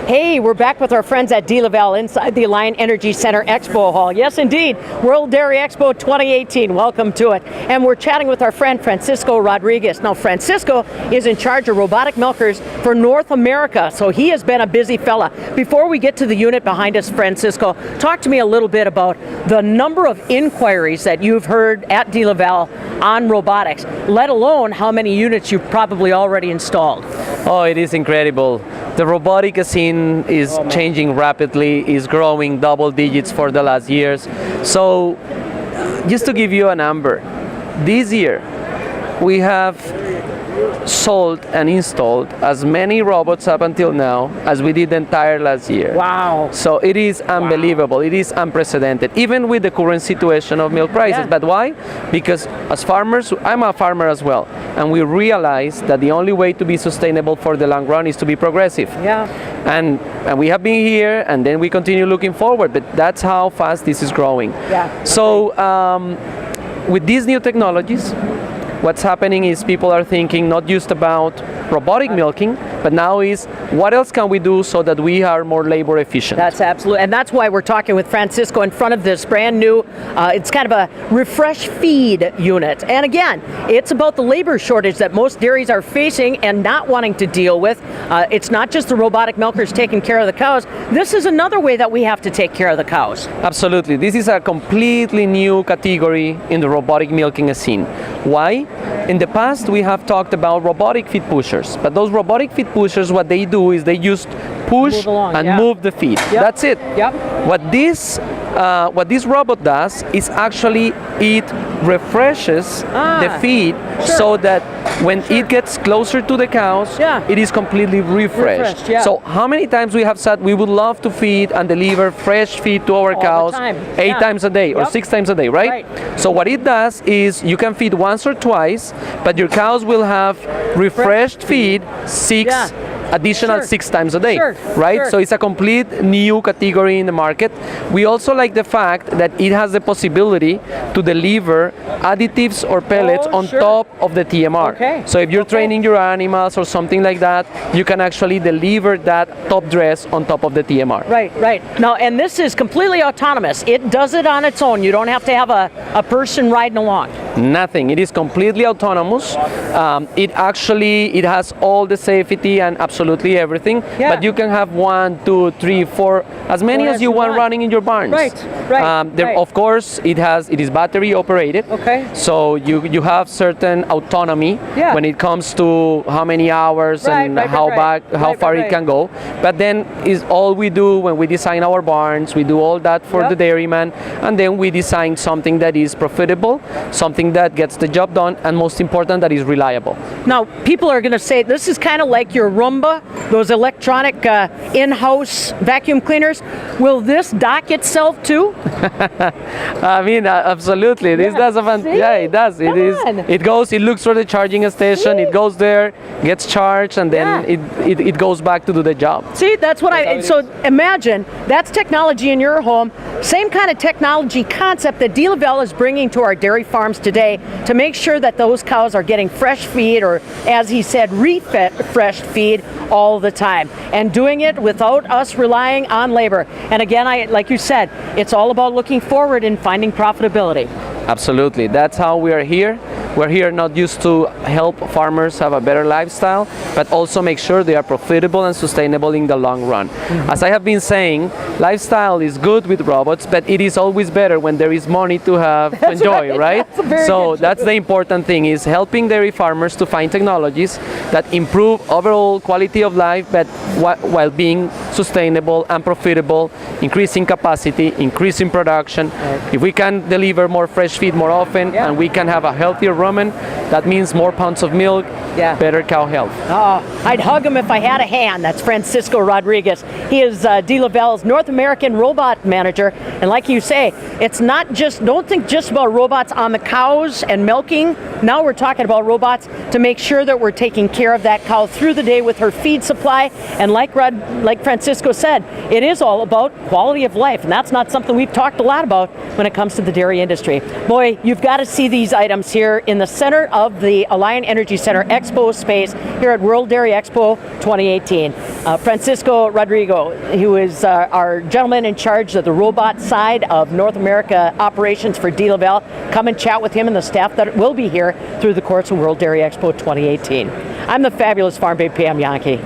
Hey, we're back with our friends at De La Val inside the Alliant Energy Center Expo Hall. Yes, indeed, World Dairy Expo 2018. Welcome to it. And we're chatting with our friend Francisco Rodriguez. Now, Francisco is in charge of robotic milkers for North America, so he has been a busy fella. Before we get to the unit behind us, Francisco, talk to me a little bit about the number of inquiries that you've heard at De La Val on robotics, let alone how many units you've probably already installed. Oh, it is incredible. The robotic scene is changing rapidly, is growing double digits for the last years. So, just to give you a number, this year we have sold and installed as many robots up until now as we did the entire last year. Wow. So it is unbelievable. It is unprecedented, even with the current situation of milk prices. Yeah. But why? Because as farmers, I'm a farmer as well, and we realize that the only way to be sustainable for the long run is to be progressive. Yeah. And we have been here, and then we continue looking forward, but that's how fast this is growing. Yeah. So with these new technologies, what's happening is people are thinking not just about robotic milking, but now is what else can we do so that we are more labor efficient? That's absolutely, and that's why we're talking with Francisco in front of this brand new, it's kind of a refresh feed unit. And again, it's about the labor shortage that most dairies are facing and not wanting to deal with. It's not just the robotic milkers taking care of the cows. This is another way that we have to take care of the cows. Absolutely. This is a completely new category in the robotic milking scene. Why? In the past, we have talked about robotic feed pushers, but those robotic feed pushers, what they do is they just push and move the feed. Yep. That's it. Yep. What this robot does is actually it refreshes the feed so that when it gets closer to the cows, it is completely refreshed. So how many times we have said we would love to feed and deliver fresh feed to our cows 8 times a day or 6 times a day, right? So what it does is you can feed once or twice, but your cows will have refreshed feed additional 6 times a day, right? So it's a complete new category in the market. We also like the fact that it has the possibility to deliver additives or pellets on top of the TMR. So if you're training your animals or something like that, you can actually deliver that top dress on top of the TMR. Right. Now, and this is completely autonomous. It does it on its own. You don't have to have a person riding along. Nothing. It is completely autonomous. It has all the safety and absolutely everything. But you can have 1, 2, 3, 4, as many as you want running in your barns. Of course, it is battery operated. So you have certain autonomy when it comes to how many hours and how far it can go. But then is all we do when we design our barns. We do all that for the dairyman, and then we design something that is profitable, something that gets the job done, and most important, that is reliable. Now, people are going to say this is kind of like your Roomba, those electronic in-house vacuum cleaners. Will this dock itself too? I mean, absolutely. This does it does. It goes. It looks for the charging station. It goes there, gets charged, and then it goes back to do the job. See, that's what so imagine that's technology in your home. Same kind of technology concept that De La Val is bringing to our dairy farms today to make sure that those cows are getting fresh feed, or as he said, refreshed feed all the time, and doing it without us relying on labor. And again, like you said, it's all about looking forward and finding profitability. Absolutely. That's how we are here. We're here not just to help farmers have a better lifestyle, but also make sure they are profitable and sustainable in the long run. As I have been saying, lifestyle is good with robots, but it is always better when there is money to have to enjoy, right? So that's the important thing, is helping dairy farmers to find technologies that improve overall quality of life, but while being sustainable and profitable, increasing capacity, increasing production. If we can deliver more fresh feed more often, and we can have a healthier rumen, that means more pounds of milk, better cow health. I'd hug him if I had a hand. That's Francisco Rodriguez. He is De La Val's North American Robot Manager. And like you say, it's not just, don't think just about robots on the cows and milking. Now we're talking about robots to make sure that we're taking care of that cow through the day with her feed supply. And like Francisco Francisco said, it is all about quality of life, and that's not something we've talked a lot about when it comes to the dairy industry. Boy, you've got to see these items here in the center of the Alliant Energy Center Expo space here at World Dairy Expo 2018. Francisco Rodrigo, who is our gentleman in charge of the robot side of North America operations for De La Val, come and chat with him and the staff that will be here through the course of World Dairy Expo 2018. I'm the fabulous Farm Babe Pam Yankee.